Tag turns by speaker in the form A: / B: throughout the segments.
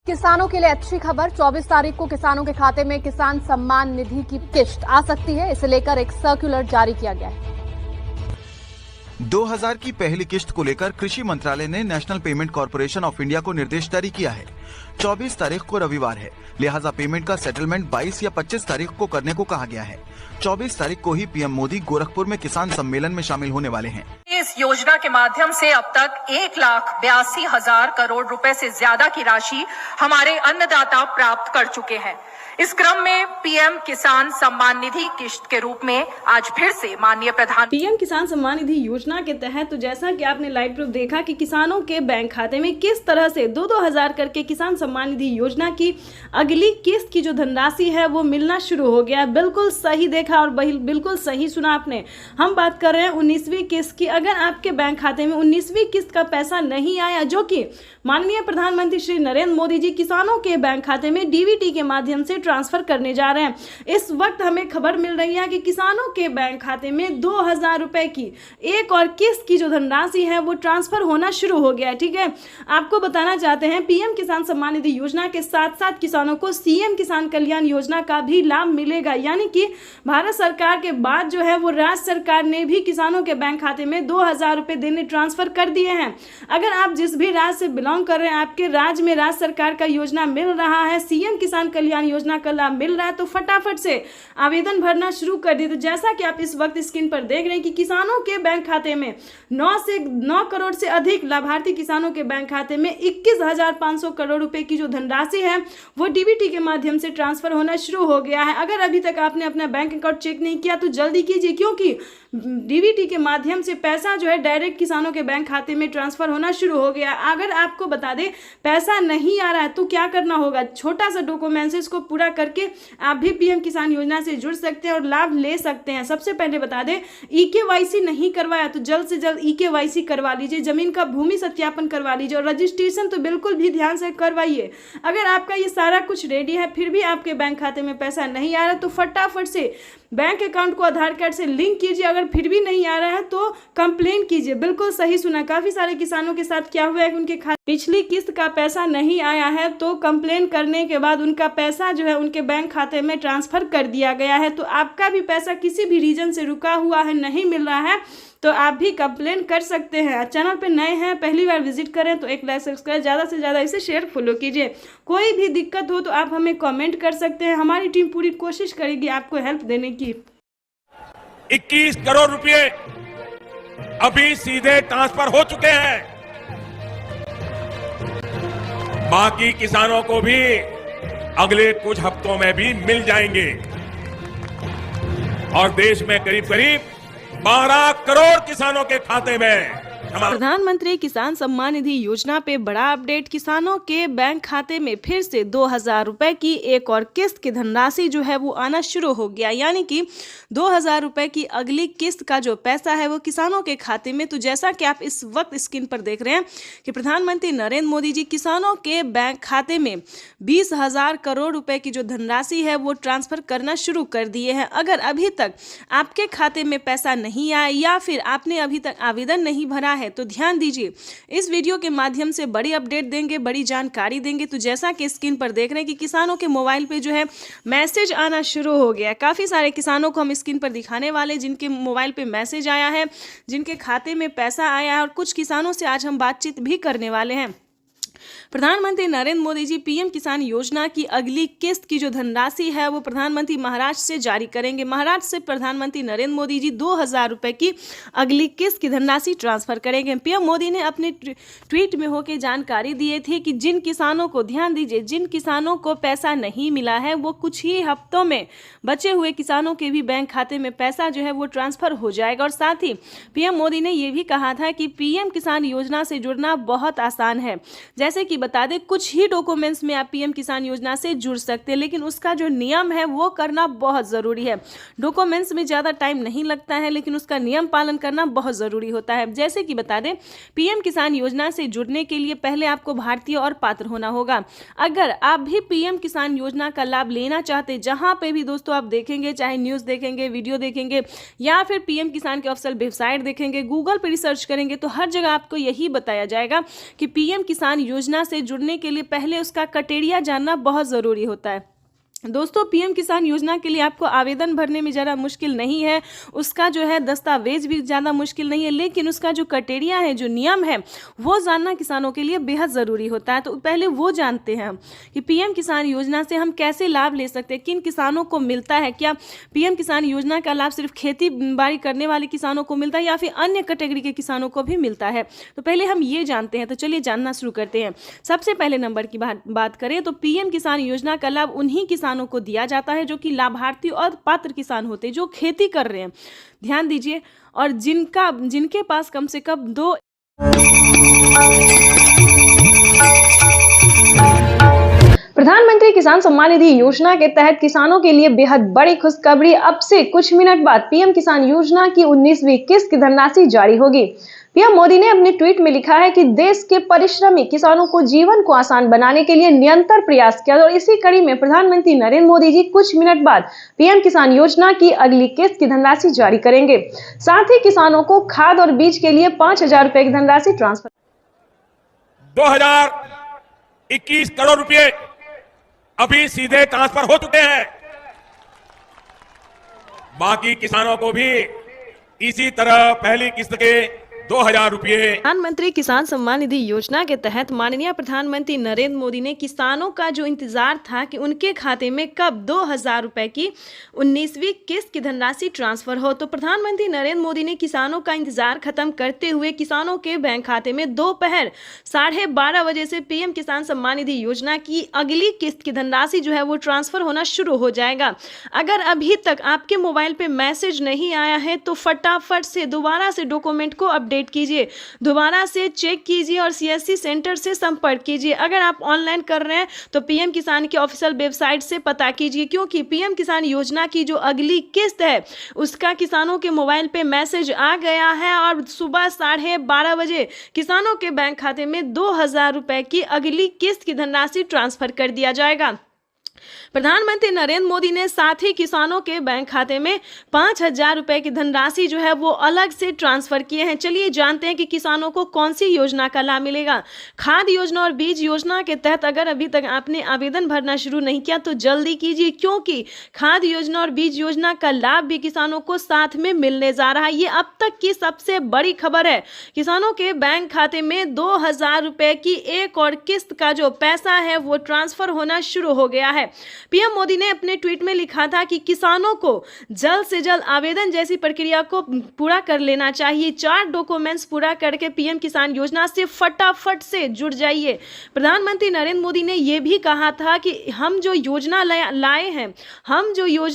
A: किसानों के लिए अच्छी खबर। 24 तारीख को किसानों के खाते में किसान सम्मान निधि की किश्त आ सकती है। इसे लेकर एक सर्कुलर जारी किया गया है।
B: 2000 की पहली किश्त को लेकर कृषि मंत्रालय ने national payment corporation of India को निर्देश जारी किया है। 24 तारीख को रविवार है, लिहाजा पेमेंट का सेटलमेंट 22 या 25 तारीख को करने को कहा गया है। 24 तारीख को ही पीएम मोदी गोरखपुर में किसान सम्मेलन में शामिल होने वाले हैं।
C: इस योजना के माध्यम से अब तक 1,82,000 करोड़ रुपए से ज्यादा की राशि हमारे अन्नदाता प्राप्त कर चुके हैं। इस क्रम में पीएम किसान सम्मान निधि किश्त के रूप में आज फिर से माननीय
D: पीएम किसान सम्मान निधि योजना के तहत तो जैसा कि आपने लाइव प्रूफ देखा कि किसानों के बैंक खाते में किस तरह से 2-2 हजार करके किसान सम्मान निधि योजना की अगली किस्त की जो धनराशि है वो मिलना शुरू हो गया। बिल्कुल सही देखा और बिल्कुल सही सुना आपने। हम बात कर रहे हैं 19वीं किस्त की। अगर आपके बैंक खाते में 19वीं किस्त का पैसा नहीं आया, जो कि माननीय प्रधानमंत्री श्री नरेंद्र मोदी जी किसानों के बैंक खाते में डीबीटी के माध्यम से ट्रांसफर करने जा रहे हैं, इस वक्त हमें खबर मिल रही है कि किसानों के बैंक खाते में 2,000 रुपए की एक और किस्त की जो धनराशि है वो ट्रांसफर होना शुरू हो गया है। ठीक है, आपको बताना चाहते हैं पीएम किसान सम्मान निधि योजना के साथ साथ किसानों को सीएम किसान कल्याण योजना का भी लाभ मिलेगा। यानी कि भारत सरकार के बाद जो है वो राज्य सरकार ने भी किसानों के बैंक खाते में 2,000 रुपए देने ट्रांसफर कर दिए हैं। अगर आप जिस भी राज्य से बिलोंग कर रहे हैं, आपके राज्य में राज्य सरकार का योजना मिल रहा है, सीएम किसान कल्याण योजना का लाभ मिल रहा है, तो फटाफट से आवेदन भरना शुरू कर दिए। तो जैसा कि आप इस वक्त स्क्रीन पर देख रहे हैं कि किसानों के बैंक खाते में 9 करोड़ से अधिक लाभार्थी किसानों के बैंक खाते में 21,500 करोड़ रुपए की जो धनराशि है वो डीबीटी के माध्यम से ट्रांसफर होना शुरू हो गया है। अगर अभी तक आपने अपना बैंक अकाउंट चेक नहीं किया तो जल्दी कीजिए, क्योंकि डीबीटी के माध्यम से पैसा जो है डायरेक्ट किसानों के बैंक खाते में ट्रांसफर होना शुरू हो गया। अगर आपको बता दें पैसा नहीं आ रहा है तो क्या करना होगा, छोटा सा डॉक्यूमेंट्स को पूरा करके आप भी पीएम किसान योजना से जुड़ सकते हैं और लाभ ले सकते हैं। सबसे पहले बता दें, ईकेवाईसी नहीं करवाया तो जल्द से जल्द ईकेवाईसी करवा लीजिए, जमीन का भूमि सत्यापन करवा लीजिए और रजिस्ट्रेशन तो बिल्कुल भी ध्यान से करवाइए। अगर आपका ये सारा कुछ रेडी है फिर भी आपके बैंक खाते में पैसा नहीं आ रहा तो फटाफट से बैंक अकाउंट को आधार कार्ड से लिंक कीजिए। अगर फिर भी नहीं आ रहा है तो कंप्लेन कीजिए। बिल्कुल सही सुना, काफी सारे किसानों के साथ क्या हुआ है कि उनके खाते पिछली किस्त का पैसा नहीं आया है, तो कंप्लेन करने के बाद उनका पैसा जो है उनके बैंक खाते में ट्रांसफर कर दिया गया है। तो आपका भी पैसा किसी भी रीजन से रुका हुआ है, नहीं मिल रहा है, तो आप भी कंप्लेन कर सकते हैं। चैनल पे नए हैं, पहली बार विजिट करें तो एक लाइक सब्सक्राइब, ज़्यादा से ज़्यादा इसे शेयर फॉलो कीजिए। कोई भी दिक्कत हो तो आप हमें कमेंट कर सकते हैं, हमारी टीम पूरी कोशिश करेगी आपको हेल्प देने की।
E: 21 करोड़ रुपए अभी सीधे ट्रांसफर हो चुके हैं। बाकी किसानों को भी अगले कुछ हफ्तों में भी मिल जाएंगे और देश में करीब करीब 12 करोड़ किसानों के खाते में
D: प्रधानमंत्री किसान सम्मान निधि योजना पे बड़ा अपडेट। किसानों के बैंक खाते में फिर से 2,000 रुपए की एक और किस्त की धनराशि जो है वो आना शुरू हो गया। यानी कि 2,000 रुपए की अगली किस्त का जो पैसा है वो किसानों के खाते में। तो जैसा कि आप इस वक्त स्क्रीन पर देख रहे हैं कि प्रधानमंत्री नरेंद्र मोदी जी किसानों के बैंक खाते में 20,000 करोड़ रुपए की जो धनराशि है वो ट्रांसफर करना शुरू कर दिए हैं। अगर अभी तक आपके खाते में पैसा नहीं आया या फिर आपने अभी तक आवेदन नहीं भरा है तो ध्यान दीजिए, इस वीडियो के माध्यम से बड़ी अपडेट देंगे, बड़ी जानकारी देंगे। तो जैसा कि स्क्रीन पर देख रहे हैं कि किसानों के मोबाइल पे जो है मैसेज आना शुरू हो गया। काफ़ी सारे किसानों को हम स्क्रीन पर दिखाने वाले जिनके मोबाइल पे मैसेज आया है, जिनके खाते में पैसा आया है, और कुछ किसानों से आज हम बातचीत भी करने वाले हैं। प्रधानमंत्री नरेंद्र मोदी जी पीएम किसान योजना की अगली किस्त की जो धनराशि है वो प्रधानमंत्री महाराष्ट्र से जारी करेंगे। महाराष्ट्र से प्रधानमंत्री नरेंद्र मोदी जी 2,000 रुपए की अगली किस्त की धनराशि ट्रांसफर करेंगे। पीएम मोदी ने अपने ट्वीट में होकर जानकारी दी थी कि जिन किसानों को, ध्यान दीजिए, जिन किसानों को पैसा नहीं मिला है वो कुछ ही हफ्तों में बचे हुए किसानों के भी बैंक खाते में पैसा जो है वो ट्रांसफर हो जाएगा। और साथ ही पीएम मोदी ने ये भी कहा था कि पीएम किसान योजना से जुड़ना बहुत आसान है। जैसे कि बता दें, कुछ ही डॉक्यूमेंट्स में आप पीएम किसान योजना से जुड़ सकते हैं, लेकिन उसका जो नियम है वो करना बहुत ज़रूरी है। डॉक्यूमेंट्स में ज़्यादा टाइम नहीं लगता है, लेकिन उसका नियम पालन करना बहुत ज़रूरी होता है। जैसे कि बता दें, पीएम किसान योजना से जुड़ने के लिए पहले आपको भारतीय और पात्र होना होगा। अगर आप भी पीएम किसान योजना का लाभ लेना चाहते, जहां पे भी दोस्तों आप देखेंगे, चाहे न्यूज़ देखेंगे, वीडियो देखेंगे या फिर पीएम किसान के ऑफिशियल वेबसाइट देखेंगे, गूगल पर रिसर्च करेंगे, तो हर जगह आपको यही बताया जाएगा कि पीएम किसान योजना योजना से जुड़ने के लिए पहले उसका क्राइटेरिया जानना बहुत ज़रूरी होता है। दोस्तों, पीएम किसान योजना के लिए आपको आवेदन भरने में ज़रा मुश्किल नहीं है, उसका जो है दस्तावेज भी ज़्यादा मुश्किल नहीं है, लेकिन उसका जो क्राइटेरिया है, जो नियम है, वो जानना किसानों के लिए बेहद ज़रूरी होता है। तो पहले वो जानते हैं कि पीएम किसान योजना से हम कैसे लाभ ले सकते हैं, किन किसानों को मिलता है, क्या पीएम किसान योजना का लाभ सिर्फ खेती बाड़ी करने वाले किसानों को मिलता है या फिर अन्य कैटेगरी के किसानों को भी मिलता है। तो पहले हम ये जानते हैं। तो चलिए जानना शुरू करते हैं। सबसे पहले नंबर की बात करें तो पीएम किसान योजना का लाभ उन्हीं किसानों को दिया जाता है जो कि लाभार्थी और पात्र किसान होते हैं, जो खेती कर रहे हैं। ध्यान दीजिए, और जिनके पास कम से कम 2
F: प्रधानमंत्री किसान सम्मान निधि योजना के तहत किसानों के लिए बेहद बड़ी खुशखबरी। अब से कुछ मिनट बाद पीएम किसान योजना की 19वीं किस्त की धनराशि जारी होगी। पीएम मोदी ने अपने ट्वीट में लिखा है कि देश के परिश्रमी किसानों को जीवन को आसान बनाने के लिए निरंतर प्रयास किया, और इसी कड़ी में प्रधानमंत्री नरेंद्र मोदी जी कुछ मिनट बाद पीएम किसान योजना की अगली किस्त की धनराशि जारी करेंगे। साथ ही किसानों को खाद और बीज के लिए 5,000 रुपए की धनराशि ट्रांसफर
E: 2021 करोड़ रुपए अभी सीधे ट्रांसफर हो चुके हैं। बाकी किसानों को भी इसी तरह पहली किस्त के 2,000 रुपए।
D: प्रधानमंत्री किसान सम्मान निधि योजना के तहत माननीय प्रधानमंत्री नरेंद्र मोदी ने किसानों का जो इंतजार था कि उनके खाते में कब 2,000 रुपए की 19वीं किस्त की धनराशि ट्रांसफर हो, तो प्रधानमंत्री नरेंद्र मोदी ने किसानों का इंतजार खत्म करते हुए किसानों के बैंक खाते में दोपहर 12:30 बजे से पीएम किसान सम्मान निधि योजना की अगली किस्त की धनराशि जो है वो ट्रांसफर होना शुरू हो जाएगा। अगर अभी तक आपके मोबाइल पे मैसेज नहीं आया है तो फटाफट से दोबारा से डॉक्यूमेंट को अपडेट कीजिए, दोबारा से चेक कीजिए और सीएससी सेंटर से संपर्क कीजिए। अगर आप ऑनलाइन कर रहे हैं तो पीएम किसान की ऑफिशियल वेबसाइट से पता कीजिए, क्योंकि पीएम किसान योजना की जो अगली किस्त है उसका किसानों के मोबाइल पे मैसेज आ गया है और सुबह 12:30 बजे किसानों के बैंक खाते में 2,000 रुपए की अगली किस्त की धनराशि ट्रांसफर कर दिया जाएगा। प्रधानमंत्री नरेंद्र मोदी ने साथ ही किसानों के बैंक खाते में 5,000 रुपए की धनराशि जो है वो अलग से ट्रांसफर किए हैं। चलिए जानते हैं कि किसानों को कौन सी योजना का लाभ मिलेगा। खाद योजना और बीज योजना के तहत अगर अभी तक आपने आवेदन भरना शुरू नहीं किया तो जल्दी कीजिए, क्योंकि खाद योजना और बीज योजना का लाभ भी किसानों को साथ में मिलने जा रहा है। ये अब तक की सबसे बड़ी खबर है। किसानों के बैंक खाते में 2,000 रुपए की एक और किस्त का जो पैसा है वो ट्रांसफर होना शुरू हो गया है। पीएम मोदी ने अपने ट्वीट में लिखा था कि किसानों को जल्द से जल्द आवेदन जैसी प्रक्रिया को पूरा कर लेना चाहिए। 4 डॉक्यूमेंट्स पूरा करके पीएम किसान योजना से फटाफट से जुड़ जाइए। प्रधानमंत्री नरेंद्र मोदी ने यह भी कहा था कि हम जो योजना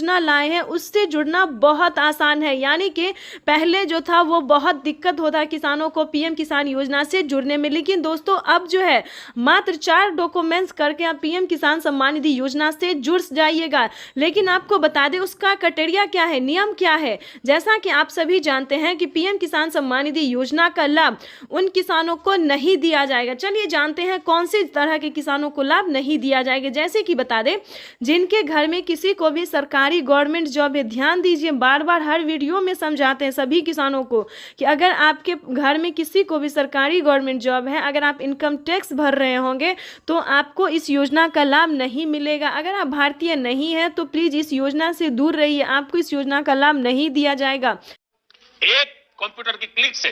D: लाए हैं उससे जुड़ना बहुत आसान है, यानी कि पहले जो था वो बहुत दिक्कत होता है किसानों को पीएम किसान योजना से जुड़ने में, लेकिन दोस्तों अब जो है मात्र 4 डॉक्यूमेंट्स करके आप पीएम किसान सम्मान निधि योजना से जुड़ जाइएगा। लेकिन आपको बता दें उसका क्राइटेरिया क्या है, नियम क्या है। जैसा कि आप सभी जानते हैं कि पीएम किसान सम्मान निधि योजना का लाभ उन किसानों को नहीं दिया जाएगा। चलिए जानते हैं कौन सी तरह के किसानों को लाभ नहीं दिया जाएगा। जैसे कि बता दें जिनके घर में किसी को भी सरकारी गवर्नमेंट जॉब है, ध्यान दीजिए बार बार हर वीडियो में समझाते हैं सभी किसानों को कि अगर आपके घर में किसी को भी सरकारी गवर्नमेंट जॉब है, अगर आप इनकम टैक्स भर रहे होंगे तो आपको इस योजना का लाभ नहीं मिलेगा। अगर आप भारतीय नहीं है तो प्लीज इस योजना से दूर रहिए, आपको इस योजना का लाभ नहीं दिया जाएगा।
G: एक कंप्यूटर की क्लिक से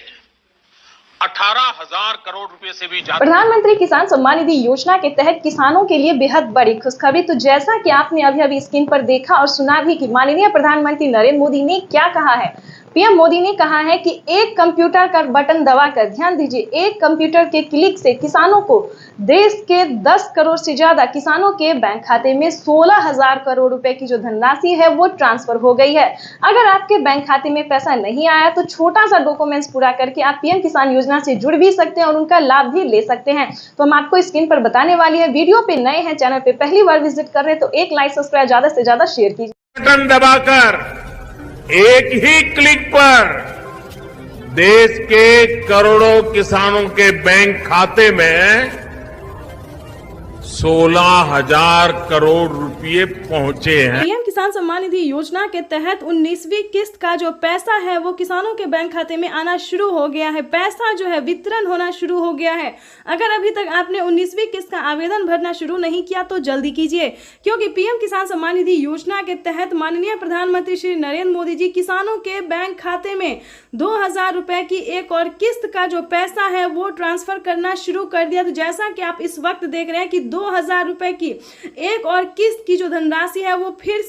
G: 18,000 करोड़ रुपए से भी ज्यादा।
F: प्रधानमंत्री किसान सम्मान निधि योजना के तहत किसानों के लिए बेहद बड़ी खुशखबरी। तो जैसा कि आपने अभी स्क्रीन पर देखा और सुना भी कि माननीय प्रधानमंत्री नरेंद्र मोदी ने क्या कहा है। पीएम मोदी ने कहा है कि एक कंप्यूटर का बटन दबाकर, ध्यान दीजिए, एक कंप्यूटर के क्लिक से किसानों को देश के 10 करोड़ से ज्यादा किसानों के बैंक खाते में 16,000 करोड़ रुपए की जो धनराशि है वो ट्रांसफर हो गई है। अगर आपके बैंक खाते में पैसा नहीं आया तो छोटा सा डॉक्यूमेंट्स पूरा करके आप पीएम किसान योजना से जुड़ भी सकते हैं और उनका लाभ भी ले सकते हैं। तो हम आपको स्क्रीन पर बताने वाली है। वीडियो पे नए हैं, चैनल पे पहली बार विजिट कर रहे हैं तो एक लाइक सब्सक्राइब ज्यादा से ज्यादा शेयर कीजिए।
E: बटन दबाकर एक ही क्लिक पर देश के करोड़ों किसानों के बैंक खाते में 16,000 करोड़ रुपए पहुंचे हैं।
D: किसान सम्मान निधि योजना के तहत 19वीं किस्त का जो पैसा है वो किसानों के बैंक खाते में आना शुरू हो गया है। पैसा जो है वितरण होना शुरू हो गया है। अगर अभी तक आपने 19वीं किस्त का आवेदन भरना शुरू नहीं किया तो जल्दी कीजिए, क्योंकि पीएम किसान सम्मान निधि योजना के तहत माननीय प्रधानमंत्री श्री नरेंद्र मोदी जी किसानों के बैंक खाते में 2000 रुपए की एक और किस्त का जो पैसा है वो ट्रांसफर करना शुरू कर दिया। तो जैसा कि आप इस वक्त देख रहे हैं कि 2000 रुपए की एक और किस्त की जो धनराशि है वो फिर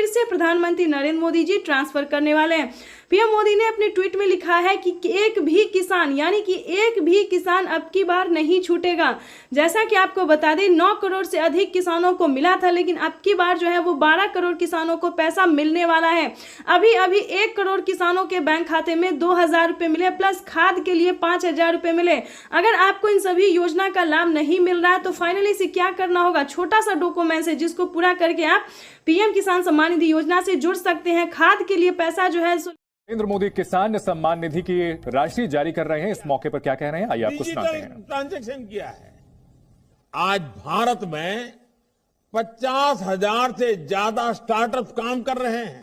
D: से प्रधानमंत्री नरेंद्र मोदी जी ट्रांसफर करने वाले हैं। पीएम मोदी ने अपने ट्वीट में लिखा है कि एक भी किसान, यानी कि एक भी किसान अब की बार नहीं छूटेगा। जैसा कि आपको बता दें 9 करोड़ से अधिक किसानों को मिला था, लेकिन अब की बार जो है वो 12 करोड़ किसानों को पैसा मिलने वाला है। अभी 1 करोड़ किसानों के बैंक खाते में 2000 रुपए मिले, प्लस खाद के लिए 5000 रुपए मिले। अगर आपको इन सभी योजना का लाभ नहीं मिल रहा है तो फाइनली से क्या करना होगा, छोटा सा डॉक्यूमेंट है जिसको पूरा करके आप पीएम किसान सम्मान निधि योजना से जुड़ सकते हैं। खाद के लिए पैसा जो है
H: नरेंद्र मोदी किसान सम्मान निधि की राशि जारी कर रहे हैं। इस मौके पर क्या कह रहे हैं, आइए आपको सुनाते हैं।
E: ट्रांजैक्शन किया है। आज भारत में 50,000 से ज्यादा स्टार्टअप काम कर रहे हैं।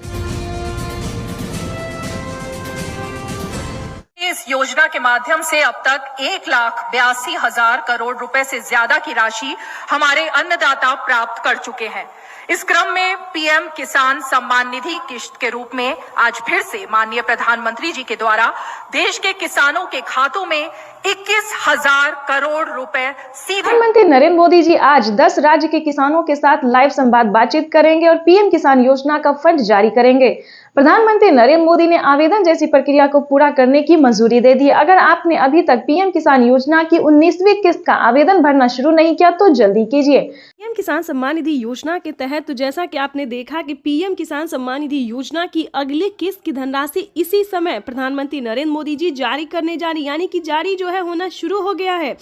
C: इस योजना के माध्यम से अब तक 1,82,000 करोड़ रुपए से ज्यादा की राशि हमारे अन्नदाता प्राप्त कर चुके हैं। इस क्रम में पीएम किसान सम्मान निधि किस्त के रूप में आज फिर से माननीय प्रधानमंत्री जी के द्वारा देश के किसानों के खातों में 21,000 करोड़ रुपए सीधे।
F: प्रधानमंत्री नरेंद्र मोदी जी आज 10 राज्य के किसानों के साथ लाइव संवाद बातचीत करेंगे और पीएम किसान योजना का फंड जारी करेंगे। प्रधानमंत्री नरेंद्र मोदी ने आवेदन जैसी प्रक्रिया को पूरा करने की मंजूरी दे दी। अगर आपने अभी तक पीएम किसान योजना की 19वीं किस्त का आवेदन भरना शुरू नहीं किया तो जल्दी कीजिए।
D: पीएम किसान सम्मान निधि योजना के तहत तो जैसा कि आपने देखा कि पीएम किसान सम्मान निधि योजना की अगली किस्त की धनराशि इसी समय प्रधानमंत्री नरेंद्र मोदी जी जारी करने जा रही, यानी कि जारी जो है होना शुरू हो गया है।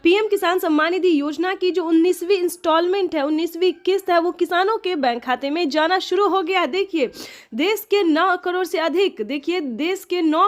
D: पीएम किसान सम्मान निधि योजना की जो 19वीं इंस्टॉलमेंट है, 19वीं किस्त है, वो किसानों के बैंक खाते में जाना शुरू हो गया। देखिए देश के 9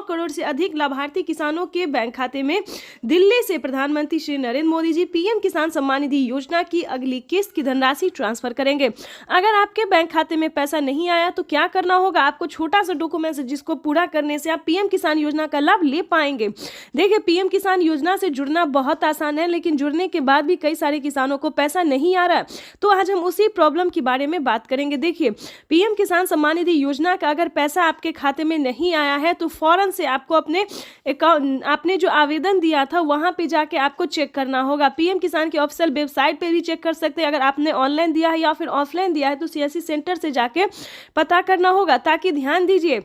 D: करोड़ से अधिक लाभार्थी किसानों के बैंक खाते में दिल्ली से प्रधानमंत्री श्री नरेंद्र मोदी जी पीएम किसान सम्मान निधि योजना की अगली किस्त की धनराशि ट्रांसफर करेंगे। अगर आपके बैंक खाते में पैसा नहीं आया तो क्या करना होगा, आपको छोटा सा डॉक्यूमेंट है जिसको पूरा करने से आप पीएम किसान योजना का लाभ ले पाएंगे। देखिए पीएम किसान योजना से जुड़ना बहुत आसान है, लेकिन जुड़ने के बाद भी कई सारे किसानों को पैसा नहीं आ रहा है। तो आज हम उसी प्रॉब्लम के बारे में बात करेंगे। देखिए पीएम किसान सम्मान निधि योजना का अगर पैसा आपके खाते में नहीं आया है तो फौरन से आपको अपने अकाउंट, आपने जो आवेदन दिया था वहां पे जाके आपको चेक करना होगा। पीएम किसान की ऑफिशियल वेबसाइट पे भी चेक कर सकते हैं। अगर आपने ऑनलाइन दिया है या फिर ऑफलाइन दिया है तो सीएससी सेंटर से जाके पता करना होगा। ताकि ध्यान दीजिए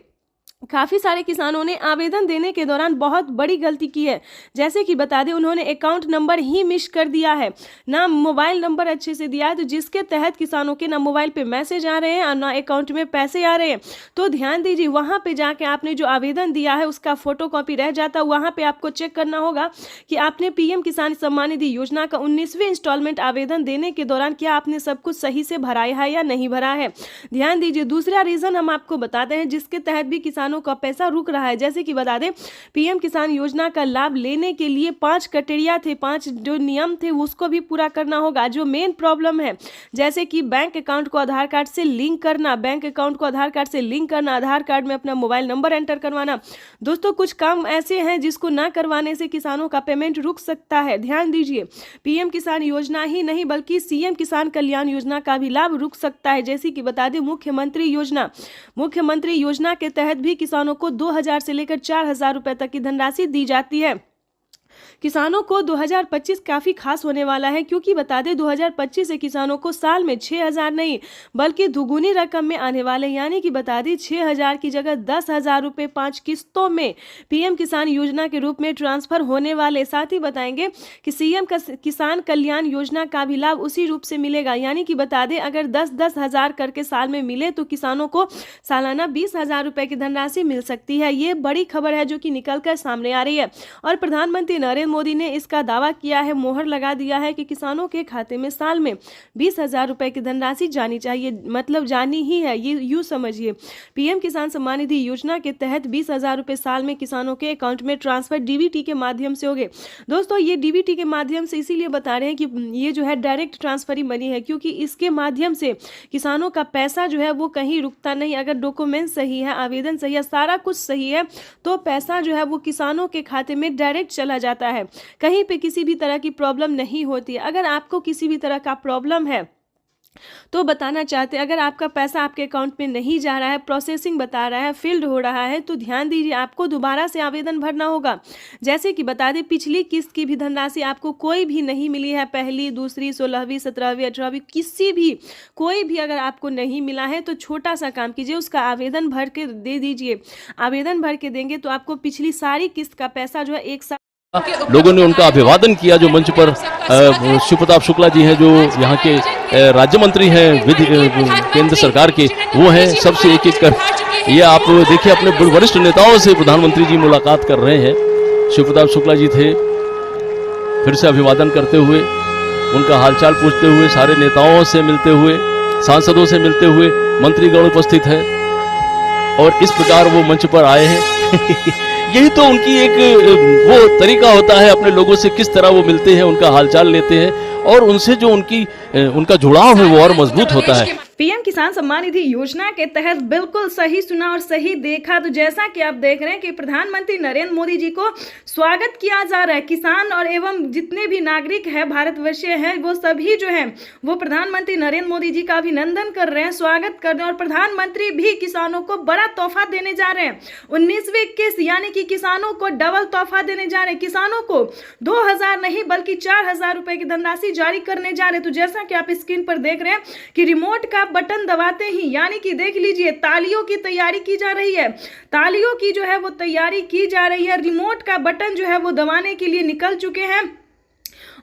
D: काफ़ी सारे किसानों ने आवेदन देने के दौरान बहुत बड़ी गलती की है। जैसे कि बता दें उन्होंने अकाउंट नंबर ही मिस कर दिया है, ना मोबाइल नंबर अच्छे से दिया है, तो जिसके तहत किसानों के ना मोबाइल पे मैसेज आ रहे हैं और ना अकाउंट में पैसे आ रहे हैं। तो ध्यान दीजिए वहाँ पे जाके आपने जो आवेदन दिया है उसका फोटोकॉपी रह जाता है। वहाँ पर आपको चेक करना होगा कि आपने पीएम किसान सम्मान निधि योजना का 19वीं इंस्टॉलमेंट आवेदन देने के दौरान क्या आपने सब कुछ सही से भराया है या नहीं भरा है। ध्यान दीजिए दूसरा रीज़न हम आपको बताते हैं जिसके तहत भी किसानों का पैसा रुक रहा है। जैसे कि बता दें पीएम किसान योजना का लाभ लेने के लिए 5 क्राइटेरिया थे, 5 जो नियम थे उसको भी पूरा करना होगा। जो मेन प्रॉब्लम है जैसे कि बैंक अकाउंट को आधार कार्ड से लिंक करना, बैंक अकाउंट को आधार कार्ड से लिंक करना, आधार कार्ड में अपना मोबाइल नंबर एंटर करवाना। दोस्तों कुछ काम ऐसे हैं जिसको ना करवाने से किसानों का पेमेंट रुक सकता है। ध्यान दीजिए पीएम किसान योजना ही नहीं बल्कि सीएम किसान कल्याण योजना का भी लाभ रुक सकता है। जैसे कि बता दें मुख्यमंत्री योजना के तहत भी किसानों को 2000 से लेकर 4000 रुपए तक की धनराशि दी जाती है। किसानों को 2025 काफ़ी खास होने वाला है, क्योंकि बता दें 2025 से किसानों को साल में 6000 नहीं बल्कि दुगुनी रकम में आने वाले, यानी कि बता दें 6000 की जगह 10,000 रुपये 5 किस्तों में पीएम किसान योजना के रूप में ट्रांसफर होने वाले। साथ ही बताएंगे कि सीएम किसान कल्याण योजना का भी लाभ उसी रूप से मिलेगा, यानी कि बता दें अगर 10-10 हज़ार करके साल में मिले तो किसानों को सालाना 20,000 रुपये की धनराशि मिल सकती है। ये बड़ी खबर है जो कि निकल कर सामने आ रही है और प्रधानमंत्री नरेंद्र नरेंद्र मोदी ने इसका दावा किया है, मोहर लगा दिया है कि किसानों के खाते में साल में 20,000 रुपए की धनराशि जानी चाहिए, मतलब जानी ही है, ये यूँ समझिए। पीएम किसान सम्मान निधि योजना के तहत 20,000 रुपए साल में किसानों के अकाउंट में ट्रांसफर डीबीटी के माध्यम से होंगे। दोस्तों ये डीबीटी के माध्यम से इसीलिए बता रहे हैं कि ये जो है डायरेक्ट ट्रांसफर ही मनी है, क्योंकि इसके माध्यम से किसानों का पैसा जो है वो कहीं रुकता नहीं। अगर डॉक्यूमेंट सही है, आवेदन सही है, सारा कुछ सही है, तो पैसा जो है वो किसानों के खाते में डायरेक्ट चला जाता है। कहीं पे किसी भी तरह की प्रॉब्लम नहीं होती है। अगर आपको किसी भी तरह का प्रॉब्लम है तो बताना चाहते हैं, अगर आपका पैसा आपके अकाउंट में नहीं जा रहा है, प्रोसेसिंग बता रहा है, फील्ड हो रहा है, तो ध्यान दीजिए, आपको दोबारा से आवेदन भरना होगा। जैसे कि बता दें, पिछली किस्त की भी धनराशि आपको कोई भी नहीं मिली है, पहली, दूसरी, 16वीं, 17वीं, 18वीं, किसी भी कोई भी अगर आपको नहीं मिला है तो छोटा सा काम कीजिए, उसका आवेदन भर के दे दीजिए। आवेदन भर के देंगे तो आपको पिछली सारी किस्त का पैसा जो है एक साथ।
I: लोगों ने उनका अभिवादन किया। जो मंच पर शिव प्रताप शुक्ला जी हैं, जो यहाँ के राज्य मंत्री हैं केंद्र सरकार के, वो हैं सबसे एक एक कर। ये आप देखिए, अपने वरिष्ठ नेताओं से प्रधानमंत्री जी मुलाकात कर रहे हैं। शिव प्रताप शुक्ला जी थे, फिर से अभिवादन करते हुए, उनका हालचाल पूछते हुए, सारे नेताओं से मिलते हुए, सांसदों से मिलते हुए, मंत्रीगण उपस्थित है और इस प्रकार वो मंच पर आए हैं। यही तो उनकी एक वो तरीका होता है, अपने लोगों से किस तरह वो मिलते हैं, उनका हालचाल लेते हैं और उनसे जो उनका जुड़ाव है वो और मजबूत होता है।
D: पीएम किसान सम्मान निधि योजना के तहत बिल्कुल सही सुना और सही देखा। तो जैसा कि आप देख रहे हैं कि प्रधानमंत्री नरेंद्र मोदी जी को स्वागत किया जा रहा है। किसान और एवं जितने भी नागरिक हैं, भारतवर्षीय हैं, वो सभी जो हैं वो प्रधानमंत्री नरेंद्र मोदी जी का अभिनंदन कर रहे हैं, स्वागत कर रहे हैं। और प्रधानमंत्री भी किसानों को बड़ा तोहफा देने जा रहे हैं। 19वीं किस्त यानी कि किसानों को डबल तोहफा देने जा रहे हैं। किसानों को 2,000 नहीं बल्कि 4,000 रुपए की धनराशि जारी करने जा रहे हैं। तो जैसा कि आप स्क्रीन पर देख रहे हैं कि रिमोट का बटन दबाते ही, यानी कि देख लीजिए, तालियों की तैयारी की जा रही है, तालियों की जो है वो तैयारी की जा रही है। रिमोट का बटन जो है वो दबाने के लिए निकल चुके हैं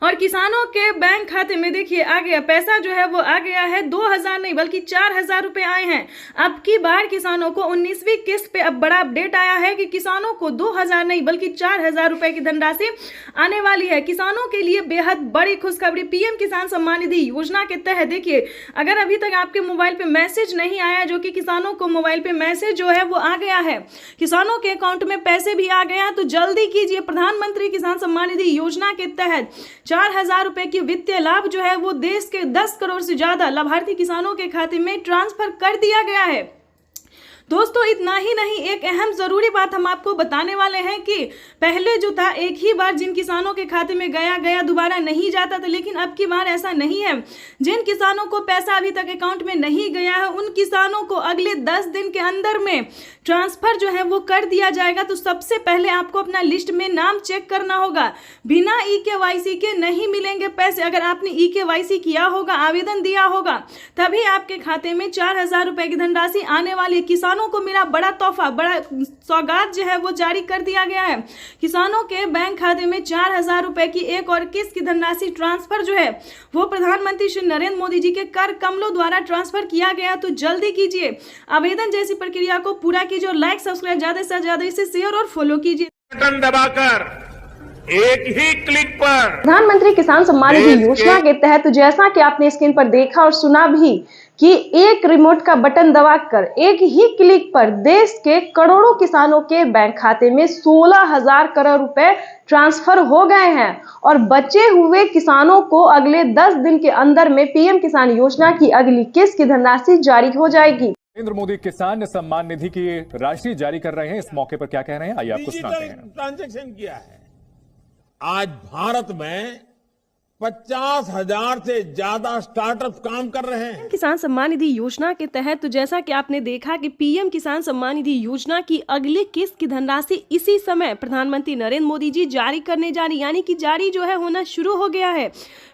D: और किसानों के बैंक खाते में देखिए आ गया पैसा, जो है वो आ गया है। 2,000 नहीं बल्कि 4,000 रुपए आए हैं। अब की बार किसानों को 19वीं किस्त पे अब बड़ा अपडेट आया है कि किसानों को 2,000 नहीं बल्कि 4,000 रुपए की धनराशि आने वाली है। किसानों के लिए बेहद बड़ी खुशखबरी। पीएम किसान सम्मान निधि योजना के तहत देखिए, अगर अभी तक आपके मोबाइल पे मैसेज नहीं आया, जो कि किसानों को मोबाइल पे मैसेज जो है वो आ गया है, किसानों के अकाउंट में पैसे भी आ गए हैं, तो जल्दी कीजिए। प्रधानमंत्री किसान सम्मान निधि योजना के तहत 4,000 रुपए की वित्तीय लाभ जो है वो देश के 10 करोड़ से ज्यादा लाभार्थी किसानों के खाते में ट्रांसफर कर दिया गया है। दोस्तों इतना ही नहीं, एक अहम जरूरी बात हम आपको बताने वाले हैं कि पहले जो था एक ही बार जिन किसानों के खाते में गया दोबारा नहीं जाता था, लेकिन अब की बार ऐसा नहीं है। जिन किसानों को पैसा अभी तक अकाउंट में नहीं गया है, उन किसानों को अगले 10 दिन के अंदर में ट्रांसफर जो है वो कर दिया जाएगा। तो सबसे पहले आपको अपना लिस्ट में नाम चेक करना होगा। बिना EKYC के नहीं मिलेंगे पैसे। अगर आपने EKYC किया होगा, आवेदन दिया होगा, तभी आपके खाते में 4,000 रुपए की धनराशि आने वाली है। किसानों को मेरा बड़ा तोहफा, बड़ा सौगात जो है वो जारी कर दिया गया है। किसानों के बैंक खाते में 4,000 रुपए की एक और किस्त की धनराशि ट्रांसफर जो है वो प्रधानमंत्री श्री नरेंद्र मोदी जी के कर कमलों द्वारा ट्रांसफर किया गया। तो जल्दी कीजिए, आवेदन जैसी प्रक्रिया को पूरा कीजिए और लाइक सब्सक्राइब ज्यादा से ज्यादा इसे शेयर और फॉलो कीजिए।
E: बटन दबाकर एक ही क्लिक पर
F: प्रधानमंत्री किसान सम्मान निधि योजना के तहत जैसा कि आपने स्क्रीन पर देखा और सुना भी कि एक रिमोट का बटन दबाकर एक ही क्लिक पर देश के करोड़ों किसानों के बैंक खाते में 16,000 करोड़ रुपए ट्रांसफर हो गए हैं और बचे हुए किसानों को अगले 10 दिन के अंदर में पीएम किसान योजना की अगली किस्त की धनराशि जारी हो जाएगी।
H: नरेंद्र मोदी किसान सम्मान निधि की राशि जारी कर रहे हैं। इस मौके पर क्या कह रहे हैं, आइए आपको सुनाते हैं।
E: ट्रांजैक्शन किया है। आज भारत में 50,000 से ज्यादा स्टार्टअप काम कर रहे हैं
D: किसान सम्मान निधि योजना के तहत। तो जैसा कि आपने देखा कि पीएम किसान सम्मान निधि योजना की अगली किस्त की धनराशि इसी समय प्रधानमंत्री नरेंद्र मोदी जी जारी करने जा रही, यानी कि जारी जो है होना शुरू हो गया है।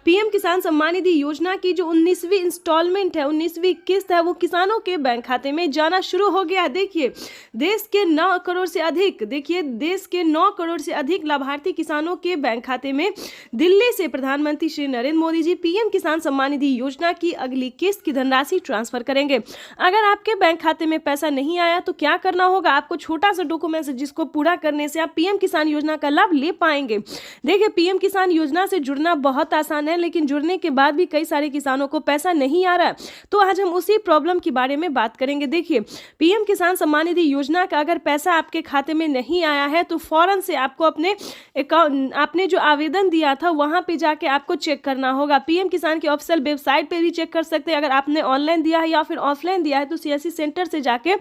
D: पीएम किसान सम्मान निधि योजना की जो 19वीं इंस्टॉलमेंट है, 19वीं किस्त है, वो किसानों के बैंक खाते में जाना शुरू हो गया है। देखिए देश के 9 करोड़ से अधिक, देखिए देश के 9 करोड़ से अधिक लाभार्थी किसानों के बैंक खाते में दिल्ली से प्रधानमंत्री प्रधानमंत्री श्री नरेंद्र मोदी जी पीएम किसान सम्मान निधि योजना की अगली किस्त की धनराशि ट्रांसफर करेंगे। अगर आपके बैंक खाते में पैसा नहीं आया तो क्या करना होगा? आपको छोटा सा डॉक्यूमेंट है जिसको पूरा करने से आप पीएम किसान योजना का लाभ ले पाएंगे। देखिए, पीएम किसान योजना से जुड़ना बहुत आसान है, लेकिन जुड़ने के बाद भी कई सारे किसानों को पैसा नहीं आ रहा है। तो आज हम उसी प्रॉब्लम के बारे में बात करेंगे। देखिए, पीएम किसान सम्मान निधि योजना का अगर पैसा आपके खाते में नहीं आया है तो फौरन से आपको अपने अकाउंट, आपने जो आवेदन दिया था वहां पे जाके आपको चेक करना होगा। पीएम किसान की ऑफिशियल वेबसाइट पे भी चेक कर सकते हैं। अगर आपने ऑनलाइन दिया है या फिर ऑफलाइन दिया है तो सीएससी सेंटर से जाके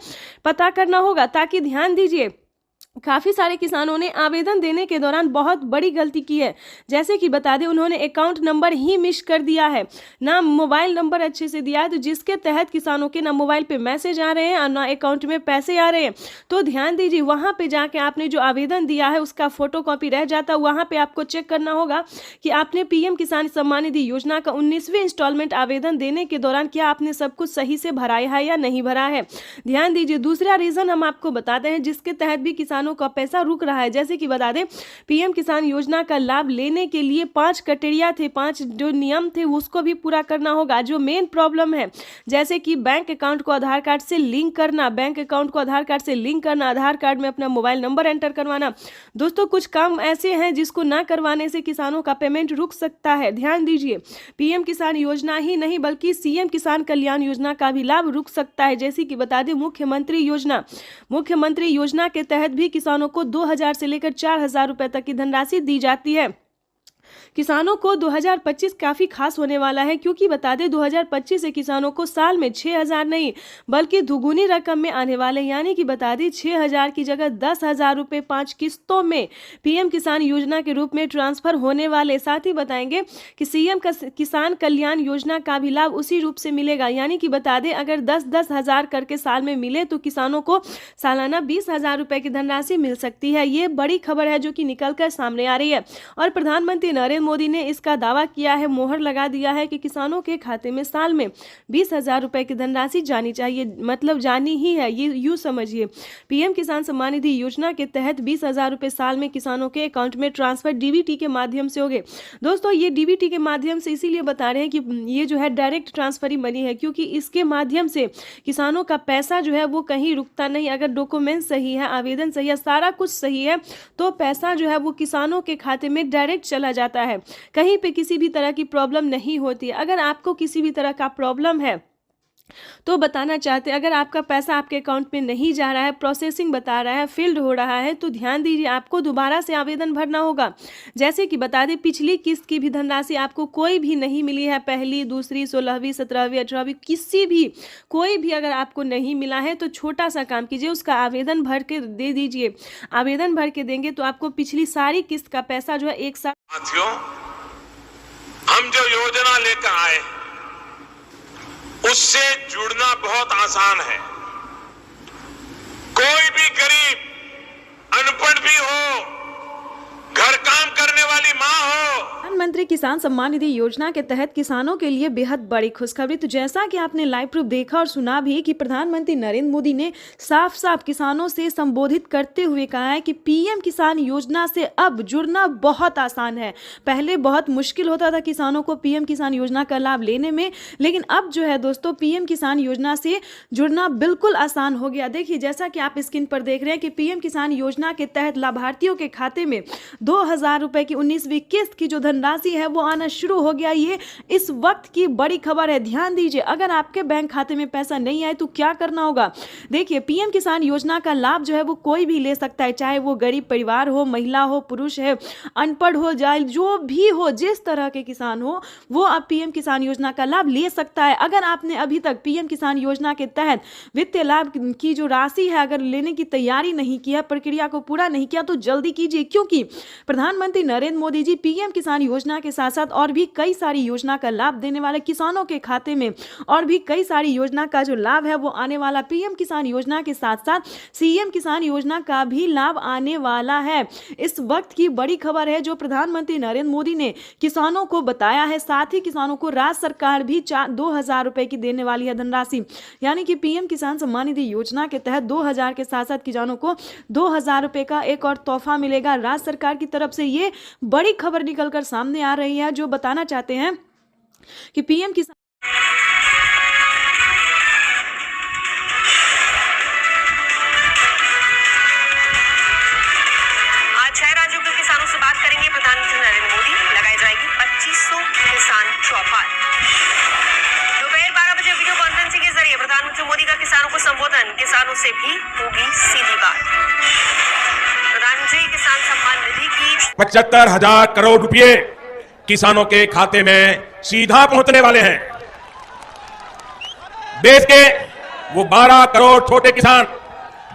D: पता करना होगा। ताकि ध्यान दीजिए, काफ़ी सारे किसानों ने आवेदन देने के दौरान बहुत बड़ी गलती की है। जैसे कि बता दें, उन्होंने अकाउंट नंबर ही मिस कर दिया है, ना मोबाइल नंबर अच्छे से दिया है, तो जिसके तहत किसानों के ना मोबाइल पे मैसेज आ रहे हैं और ना अकाउंट में पैसे आ रहे हैं। तो ध्यान दीजिए, वहाँ पे जाके आपने जो आवेदन दिया है उसका फोटोकॉपी रह जाता है। वहाँ पर आपको चेक करना होगा कि आपने पीएम किसान सम्मान निधि योजना का 19वें इंस्टॉलमेंट आवेदन देने के दौरान क्या आपने सब कुछ सही से भराया है या नहीं भरा है। ध्यान दीजिए, दूसरा रीज़न हम आपको बताते हैं जिसके तहत भी किसानों का पैसा रुक रहा है। जैसे कि बता दें, पीएम किसान योजना का लाभ लेने के लिए 5 क्राइटेरिया थे, 5 जो नियम थे उसको भी पूरा करना होगा। जो मेन प्रॉब्लम है, जैसे कि बैंक अकाउंट को आधार कार्ड से लिंक करना, बैंक अकाउंट को आधार कार्ड से लिंक करना, आधार कार्ड में अपना मोबाइल नंबर एंटर करवाना। दोस्तों, कुछ काम ऐसे हैं जिसको ना करवाने से किसानों का पेमेंट रुक सकता है। ध्यान दीजिए, पीएम किसान योजना ही नहीं बल्कि सीएम किसान कल्याण योजना का भी लाभ रुक सकता है। जैसे कि बता दें, मुख्यमंत्री योजना के तहत भी किसानों को 2000 से लेकर 4000 रुपए तक की धनराशि दी जाती है। किसानों को 2025 काफ़ी खास होने वाला है, क्योंकि बता दें 2025 से किसानों को साल में 6000 नहीं बल्कि दुगुनी रकम में आने वाले, यानी कि बता दें 6000 की जगह 10,000 रुपये 5 किस्तों में पीएम किसान योजना के रूप में ट्रांसफर होने वाले। साथ ही बताएंगे कि सीएम किसान कल्याण योजना का भी लाभ उसी रूप से मिलेगा, यानी कि बता दें अगर 10-10 हज़ार करके साल में मिले तो किसानों को सालाना 20,000 रुपये की धनराशि मिल सकती है। ये बड़ी खबर है जो कि निकल कर सामने आ रही है और प्रधानमंत्री नरेंद्र मोदी ने इसका दावा किया है, मोहर लगा दिया है कि किसानों के खाते में साल में 20,000 रुपए की धनराशि जानी चाहिए, मतलब जानी ही है। ये यूँ समझिए, पीएम किसान सम्मान निधि योजना के तहत 20,000 रुपए साल में किसानों के अकाउंट में ट्रांसफर डीबीटी के माध्यम से होंगे। दोस्तों, ये डीबीटी के माध्यम से इसीलिए बता रहे हैं कि ये जो है डायरेक्ट ट्रांसफर ही मनी है, क्योंकि इसके माध्यम से किसानों का पैसा जो है वो कहीं रुकता नहीं। अगर डॉक्यूमेंट सही है, आवेदन सही है, सारा कुछ सही है, तो पैसा जो है वो किसानों के खाते में डायरेक्ट चला जाता है। कहीं पे किसी भी तरह की प्रॉब्लम नहीं होती है। अगर आपको किसी भी तरह का प्रॉब्लम है तो बताना चाहते हैं, अगर आपका पैसा आपके अकाउंट में नहीं जा रहा है, प्रोसेसिंग बता रहा है, फील्ड हो रहा है, तो ध्यान दीजिए आपको दोबारा से आवेदन भरना होगा। जैसे कि बता दें, पिछली किस्त की भी धनराशि आपको कोई भी नहीं मिली है, पहली, दूसरी, 16वीं, 17वीं, 18वीं, किसी भी कोई भी अगर आपको नहीं मिला है तो छोटा सा काम कीजिए, उसका आवेदन भर के दे दीजिए। आवेदन भर के देंगे तो आपको पिछली सारी किस्त का पैसा जो है एक साथ।
E: साथियों, हम जो योजना लेकर आए उससे जुड़ना बहुत आसान है। कोई भी गरीब, अनपढ़ भी हो, घर काम करने वाली माँ हो।
D: प्रधानमंत्री किसान सम्मान निधि योजना के तहत किसानों के लिए बेहद बड़ी खुशखबरी। तो जैसा कि आपने लाइव प्रूफ देखा और सुना भी कि प्रधानमंत्री नरेंद्र मोदी ने साफ साफ किसानों से संबोधित करते हुए कहा है कि पीएम किसान योजना से अब जुड़ना बहुत आसान है। पहले बहुत मुश्किल होता था किसानों को पीएम किसान योजना का लाभ लेने में, लेकिन अब जो है दोस्तों पीएम किसान योजना से जुड़ना बिल्कुल आसान हो गया। देखिए, जैसा कि आप स्क्रीन पर देख रहे हैं कि पीएम किसान योजना के तहत लाभार्थियों के खाते में 2000 रुपए की 19वीं किस्त की जो धनराशि है वो आना शुरू हो गया। ये इस वक्त की बड़ी खबर है। ध्यान दीजिए, अगर आपके बैंक खाते में पैसा नहीं आए तो क्या करना होगा। देखिए, पीएम किसान योजना का लाभ जो है वो कोई भी ले सकता है, चाहे वो गरीब परिवार हो, महिला हो, पुरुष है, अनपढ़ हो, जाए जो भी हो, जिस तरह के किसान हो वो अब पीएम किसान योजना का लाभ ले सकता है। अगर आपने अभी तक पीएम किसान योजना के तहत वित्तीय लाभ की जो राशि है अगर लेने की तैयारी नहीं की है, प्रक्रिया को पूरा नहीं किया, तो जल्दी कीजिए, क्योंकि प्रधानमंत्री नरेंद्र मोदी जी पीएम किसान योजना के साथ साथ और भी कई सारी योजना का लाभ देने वाले, किसानों के खाते में और भी कई सारी योजना का जो लाभ है वो आने वाला। पीएम किसान योजना के साथ साथ सीएम किसान योजना का भी लाभ आने वाला है। इस वक्त की बड़ी खबर है जो प्रधानमंत्री नरेंद्र मोदी ने किसानों को बताया है। साथ ही किसानों को राज्य सरकार भी 2000 रुपए की देने वाली है धनराशि, यानी कि पीएम किसान सम्मान निधि योजना के तहत 2000 के साथ साथ किसानों को 2000 रुपए का एक और तोहफा मिलेगा। राज्य सरकार की तरफ से ये बड़ी खबर निकलकर सामने आ रही है, जो बताना चाहते हैं कि पीएम किसान
J: आज 6 राज्यों के किसानों से बात करेंगे प्रधानमंत्री नरेंद्र मोदी। लगाई जाएगी 2500 किसान चौपाल। दोपहर 12 बजे वीडियो कॉन्फ्रेंसिंग के जरिए प्रधानमंत्री मोदी का किसानों को संबोधन। किसानों से भी होगी सीधी बात। प्रधानमंत्री किसान सम्मान निधि की
E: 75,000 करोड़ रुपए किसानों के खाते में सीधा पहुंचने वाले हैं। देश के वो 12 करोड़ छोटे किसान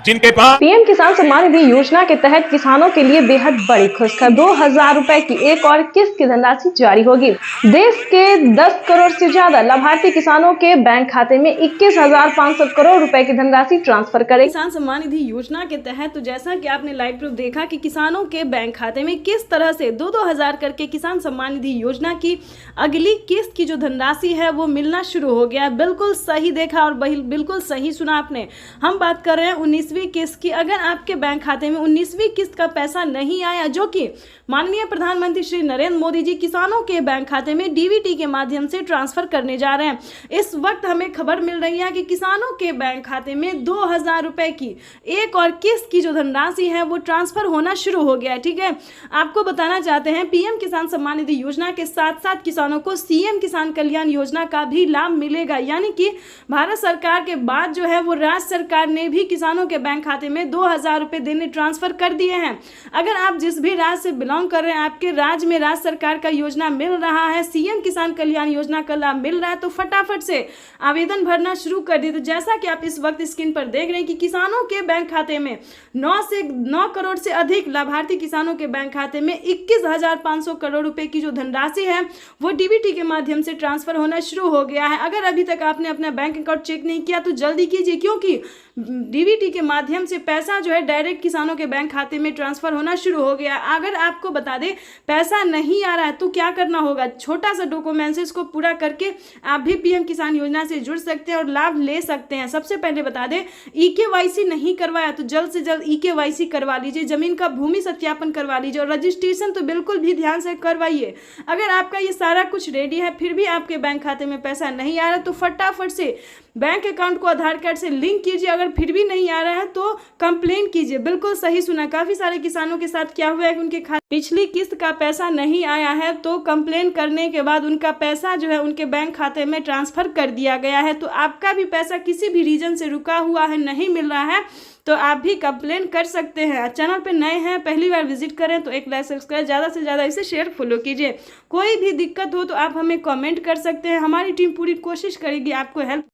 E: जिनके पास
F: पीएम किसान सम्मान निधि योजना के तहत किसानों के लिए बेहद बड़ी खुशखबरी। 2,000 रुपए की एक और किस्त की धनराशि जारी होगी। देश के 10 करोड़ से ज्यादा लाभार्थी किसानों के बैंक खाते में 21,500 करोड़ रुपए की धनराशि ट्रांसफर करेगी।
D: किसान सम्मान निधि योजना के तहत तो जैसा कि आपने लाइव प्रूफ देखा कि किसानों के बैंक खाते में किस तरह से 2-2 हजार करके किसान सम्मान निधि योजना की अगली किस्त की जो धनराशि है वो मिलना शुरू हो गया। बिल्कुल सही देखा और बिल्कुल सही सुना आपने। हम बात कर रहे हैं 19वीं किस्त की। अगर आपके बैंक खाते में 19वीं किस्त का पैसा नहीं आया, जो कि माननीय प्रधानमंत्री श्री नरेंद्र मोदी जी किसानों के बैंक खाते में डीबीटी के माध्यम से ट्रांसफर करने जा रहे हैं। इस वक्त हमें खबर मिल रही है कि किसानों के बैंक खाते में 2,000 रुपए की एक और किस्त की जो धनराशि है वो ट्रांसफर होना शुरू हो गया है। ठीक है, आपको बताना चाहते हैं पीएम किसान सम्मान निधि योजना के साथ साथ किसानों को सीएम किसान कल्याण योजना का भी लाभ मिलेगा। यानी कि भारत सरकार के बाद जो है वो राज्य सरकार ने भी किसानों के बैंक खाते में 2,000 रुपए देने ट्रांसफर कर दिए हैं। अगर आप जिस भी राज्य से बिलोंग कर रहे हैं, आपके राज्य में राज्य सरकार का योजना मिल रहा है, सीएम किसान कल्याण योजना का लाभ मिल रहा है, तो फटाफट से आवेदन भरना शुरू कर दिए। तो जैसा कि आप इस वक्त स्क्रीन पर देख रहे हैं कि किसानों के बैंक खाते में 9 करोड़ से अधिक लाभार्थी किसानों के बैंक खाते में 21,500 करोड़ रुपए की जो धनराशि है वो डीबीटी के माध्यम से ट्रांसफर होना शुरू हो गया है। अगर अभी तक आपने अपना बैंक अकाउंट चेक नहीं किया तो जल्दी कीजिए, क्योंकि डीबीटी के माध्यम से पैसा जो है डायरेक्ट किसानों के बैंक खाते में ट्रांसफर होना शुरू हो गया। अगर आपको बता दें पैसा नहीं आ रहा है तो क्या करना होगा, छोटा सा डॉक्यूमेंट्स को पूरा करके आप भी पीएम किसान योजना से जुड़ सकते हैं और लाभ ले सकते हैं। सबसे पहले बता दें, ईकेवाईसी नहीं करवाया तो जल्द से जल्द ईकेवाईसी करवा लीजिए, जमीन का भूमि सत्यापन करवा लीजिए और रजिस्ट्रेशन तो बिल्कुल भी ध्यान से करवाइए। अगर आपका ये सारा कुछ रेडी है फिर भी आपके बैंक खाते में पैसा नहीं आ रहा तो फटाफट से बैंक अकाउंट को आधार कार्ड से लिंक कीजिए। अगर फिर भी नहीं आ रहा है तो कंप्लेन कीजिए। बिल्कुल सही सुना, काफी सारे किसानों के साथ क्या हुआ है कि उनके पिछली किस्त का पैसा नहीं आया है तो कंप्लेन करने के बाद उनका पैसा जो है उनके बैंक खाते में ट्रांसफर कर दिया गया है। तो आपका भी पैसा किसी भी रीजन से रुका हुआ है, नहीं मिल रहा है, तो आप भी कंप्लेन कर सकते हैं। चैनल पे नए हैं, पहली बार विजिट करें तो एक लाइक सब्सक्राइब, ज़्यादा से ज़्यादा इसे शेयर फॉलो कीजिए। कोई भी दिक्कत हो तो आप हमें कमेंट कर सकते हैं, हमारी टीम पूरी कोशिश करेगी आपको हेल्प।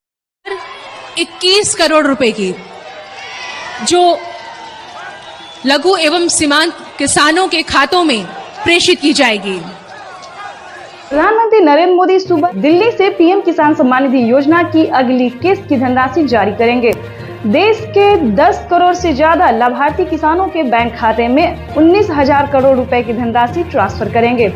K: 21 करोड़ रुपए की जो लघु एवं सीमांत किसानों के खातों में प्रेषित की जाएगी।
F: प्रधानमंत्री नरेंद्र मोदी सुबह दिल्ली से पीएम किसान सम्मान निधि योजना की अगली किस्त की धनराशि जारी करेंगे। देश के 10 करोड़ से ज्यादा लाभार्थी किसानों के बैंक खाते में 19,000 करोड़ रुपए की धनराशि ट्रांसफर करेंगे।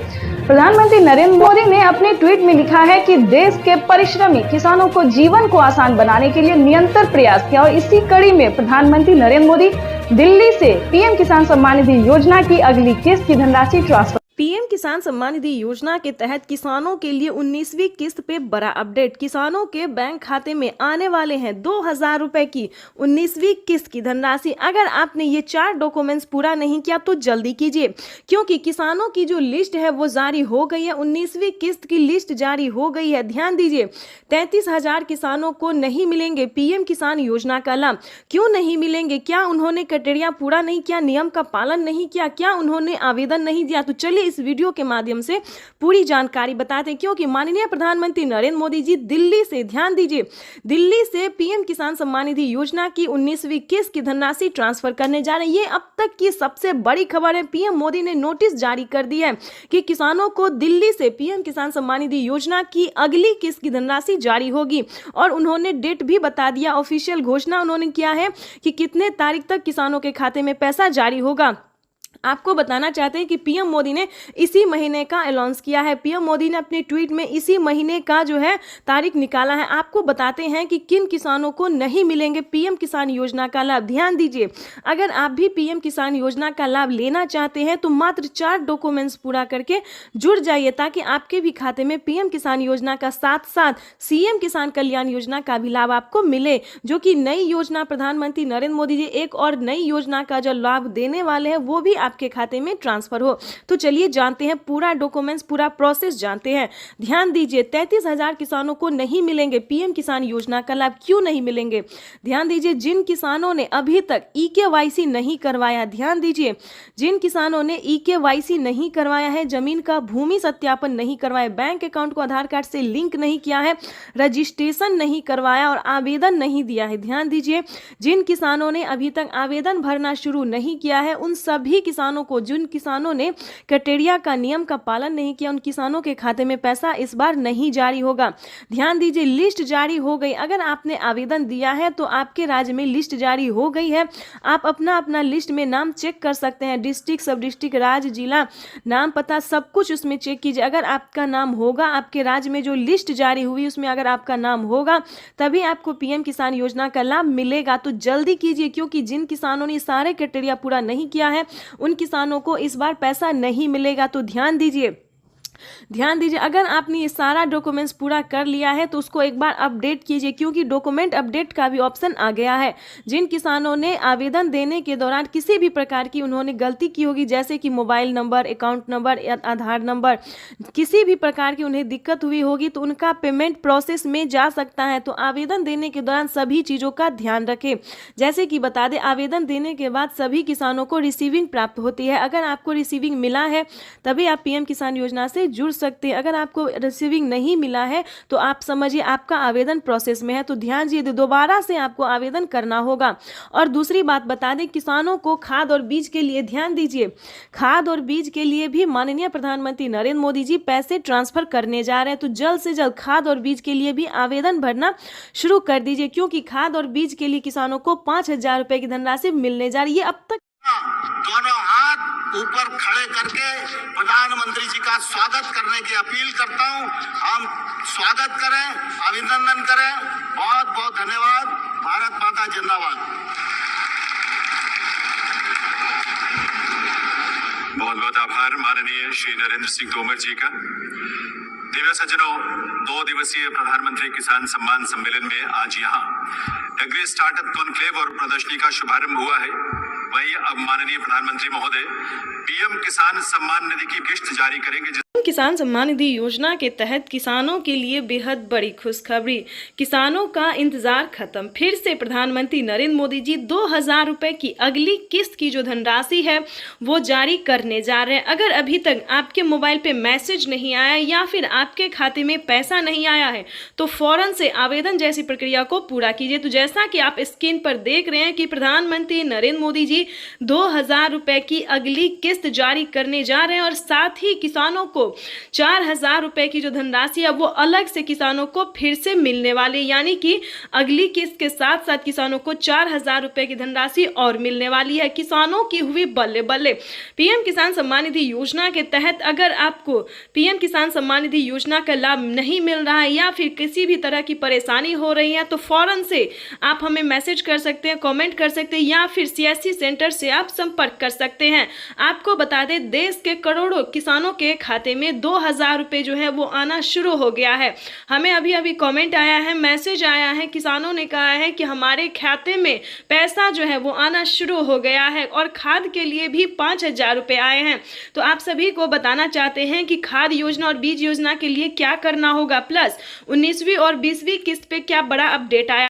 F: प्रधानमंत्री नरेंद्र मोदी ने अपने ट्वीट में लिखा है कि देश के परिश्रमी किसानों को जीवन को आसान बनाने के लिए निरंतर प्रयास किया और इसी कड़ी में प्रधानमंत्री नरेंद्र मोदी दिल्ली से पीएम किसान सम्मान निधि योजना की अगली किस्त की धनराशि ट्रांसफर।
D: पीएम किसान सम्मान निधि योजना के तहत किसानों के लिए 19वीं किस्त पे बड़ा अपडेट। किसानों के बैंक खाते में आने वाले हैं 2,000 रुपए की 19वीं किस्त की धनराशि। अगर आपने ये 4 डॉक्यूमेंट्स पूरा नहीं किया तो जल्दी कीजिए, क्योंकि किसानों की जो लिस्ट है वो जारी हो गई है। 19वीं किस्त की लिस्ट जारी हो गई है। ध्यान दीजिए, 33,000 किसानों को नहीं मिलेंगे पीएम किसान योजना का लाभ। क्यों नहीं मिलेंगे? क्या उन्होंने क्राइटेरिया पूरा नहीं किया, नियम का पालन नहीं किया, क्या उन्होंने आवेदन नहीं दिया? तो चलिए इस वीडियो के माध्यम से पूरी जानकारी बताते हैं, क्योंकि माननीय प्रधानमंत्री नरेंद्र मोदी जी दिल्ली से, ध्यान दीजिए, दिल्ली से पीएम किसान सम्मान निधि योजना की 19वीं किस्त की धनराशि ट्रांसफर करने जा रहे हैं। ये अब तक की सबसे बड़ी खबर है। पीएम मोदी ने नोटिस जारी कर दी है कि किसानों को दिल्ली से पीएम किसान सम्मान निधि योजना की अगली किस्त की धनराशि जारी होगी और उन्होंने डेट भी बता दिया। ऑफिशियल घोषणा उन्होंने किया है कि कितने तारीख तक किसानों के खाते में पैसा जारी होगा। आपको बताना चाहते हैं कि पीएम मोदी ने इसी महीने का अनाउंस किया है। पीएम मोदी ने अपने ट्वीट में इसी महीने का जो है तारीख निकाला है। आपको बताते हैं कि किन किसानों को नहीं मिलेंगे पीएम किसान योजना का लाभ। ध्यान दीजिए, अगर आप भी पीएम किसान योजना का लाभ लेना चाहते हैं तो मात्र 4 डॉक्यूमेंट्स पूरा करके जुड़ जाइए, ताकि आपके भी खाते में पीएम किसान योजना का साथ साथ सीएम किसान कल्याण योजना का भी लाभ आपको मिले, जो कि नई योजना प्रधानमंत्री नरेंद्र मोदी जी एक और नई योजना का जो लाभ देने वाले हैं वो भी आपके खाते में ट्रांसफर हो। तो चलिए जानते हैं पूरा डॉक्यूमेंट्स, पूरा प्रोसेस जानते हैं। ध्यान दीजिए, 33,000 किसानों को नहीं मिलेंगे पीएम किसान योजना का लाभ। क्यों नहीं मिलेंगे? ध्यान दीजिए, जिन किसानों ने अभी तक ईकेवाईसी नहीं करवाया, ध्यान दीजिए, जिन किसानों ने ईकेवाईसी नहीं करवाया है, जमीन का भूमि सत्यापन नहीं करवाया, बैंक अकाउंट को आधार कार्ड से लिंक नहीं किया है, रजिस्ट्रेशन नहीं करवाया और आवेदन नहीं दिया है, ध्यान दीजिए, जिन किसानों ने अभी तक आवेदन भरना शुरू नहीं किया है, उन सभी किसानों को, जिन किसानों ने क्राइटेरिया का नियम का पालन नहीं किया, उन किसानों के खाते में पैसा इस बार नहीं जारी होगा। ध्यान दीजिए, लिस्ट जारी हो गई। अगर आपने आवेदन दिया है तो आपके राज्य में लिस्ट जारी हो गई है। आप अपना लिस्ट में नाम चेक कर सकते हैं, डिस्ट्रिक्ट, सब डिस्ट्रिक्ट, राज्य, जिला, नाम, पता, सब कुछ उसमें चेक कीजिए। अगर आपका नाम होगा, आपके राज्य में जो लिस्ट जारी हुई उसमें अगर आपका नाम होगा, तभी आपको पीएम किसान योजना का लाभ मिलेगा। तो जल्दी कीजिए, क्योंकि जिन किसानों ने सारे क्राइटेरिया पूरा नहीं किया है उन किसानों को इस बार पैसा नहीं मिलेगा। तो ध्यान दीजिए, अगर आपने ये सारा डॉक्यूमेंट्स पूरा कर लिया है तो उसको एक बार अपडेट कीजिए, क्योंकि डॉक्यूमेंट अपडेट का भी ऑप्शन आ गया है। जिन किसानों ने आवेदन देने के दौरान किसी भी प्रकार की उन्होंने गलती की होगी, जैसे कि मोबाइल नंबर, अकाउंट नंबर, आधार नंबर, किसी भी प्रकार की उन्हें दिक्कत हुई होगी तो उनका पेमेंट प्रोसेस में जा सकता है। तो आवेदन देने के दौरान सभी चीज़ों का ध्यान रखें। जैसे कि बता दें, आवेदन देने के बाद सभी किसानों को रिसीविंग प्राप्त होती है। अगर आपको रिसीविंग मिला है तभी आप पीएम किसान योजना से जुड़ सकते हैं। अगर आपको रिसीविंग नहीं मिला है तो आप समझिए आपका आवेदन प्रोसेस में है। तो ध्यान दीजिए, दोबारा से आपको आवेदन करना होगा। और दूसरी बात बता दें, किसानों को खाद और बीज के लिए, ध्यान दीजिए, खाद और बीज के लिए भी माननीय प्रधानमंत्री नरेंद्र मोदी जी पैसे ट्रांसफर करने जा रहे हैं। तो जल्द से जल्द खाद और बीज के लिए भी आवेदन भरना शुरू कर दीजिए, क्योंकि खाद और बीज के लिए किसानों को 5,000 रुपए की धनराशि मिलने जा रही है। अब तक
L: दोनों हाथ ऊपर खड़े करके प्रधानमंत्री जी का स्वागत करने की अपील करता हूं। हम स्वागत करें, अभिनंदन करें। बहुत बहुत धन्यवाद। भारत माता जिंदाबाद।
M: बहुत बहुत आभार माननीय श्री नरेंद्र सिंह तोमर जी का। दिव्य सज्जनों, 2 दिवसीय प्रधानमंत्री किसान सम्मान सम्मेलन में आज यहाँ एग्री स्टार्टअप कॉन्क्लेव और प्रदर्शनी का शुभारंभ हुआ है। वहीं अब माननीय प्रधानमंत्री महोदय पीएम किसान सम्मान निधि की किश्त जारी करेंगे।
D: किसान सम्मान निधि योजना के तहत किसानों के लिए बेहद बड़ी खुशखबरी। किसानों का इंतजार खत्म। फिर से प्रधानमंत्री नरेंद्र मोदी जी 2,000 रुपए की अगली किस्त की जो धनराशि है वो जारी करने जा रहे हैं। अगर अभी तक आपके मोबाइल पे मैसेज नहीं आया या फिर आपके खाते में पैसा नहीं आया है तो फौरन से आवेदन जैसी प्रक्रिया को पूरा कीजिए। तो जैसा कि आप स्क्रीन पर देख रहे हैं कि प्रधानमंत्री नरेंद्र मोदी जी 2,000 रुपए की अगली किस्त जारी करने जा रहे हैं और साथ ही किसानों को 4,000 रुपए की जो धनराशि है वो अलग से किसानों को फिर से मिलने वाली, यानी कि अगली किस्त के साथ साथ किसानों को 4,000 रुपए की धनराशि और मिलने वाली है। किसानों की हुई बल्ले बल्ले। पीएम किसान सम्मान निधि योजना के तहत अगर आपको पीएम किसान सम्मान निधि योजना का लाभ नहीं मिल रहा है या फिर किसी भी तरह की परेशानी हो रही है तो फौरन से आप हमें मैसेज कर सकते हैं, कमेंट कर सकते हैं या फिर सीएससी सेंटर से आप संपर्क कर सकते हैं। आपको बता दें, देश के करोड़ों किसानों के खाते में 2,000 रुपए जो है वो आना शुरू हो गया है। हमें अभी अभी कमेंट आया है, मैसेज आया है, किसानों ने कहा है कि हमारे खाते में पैसा जो है वो आना शुरू हो गया है और खाद के लिए भी 5,000 रुपए आए हैं। तो आप सभी को बताना चाहते हैं कि खाद योजना और बीज योजना के लिए क्या करना होगा, प्लस 19वीं और 20वीं किस्त पे क्या बड़ा अपडेट आया।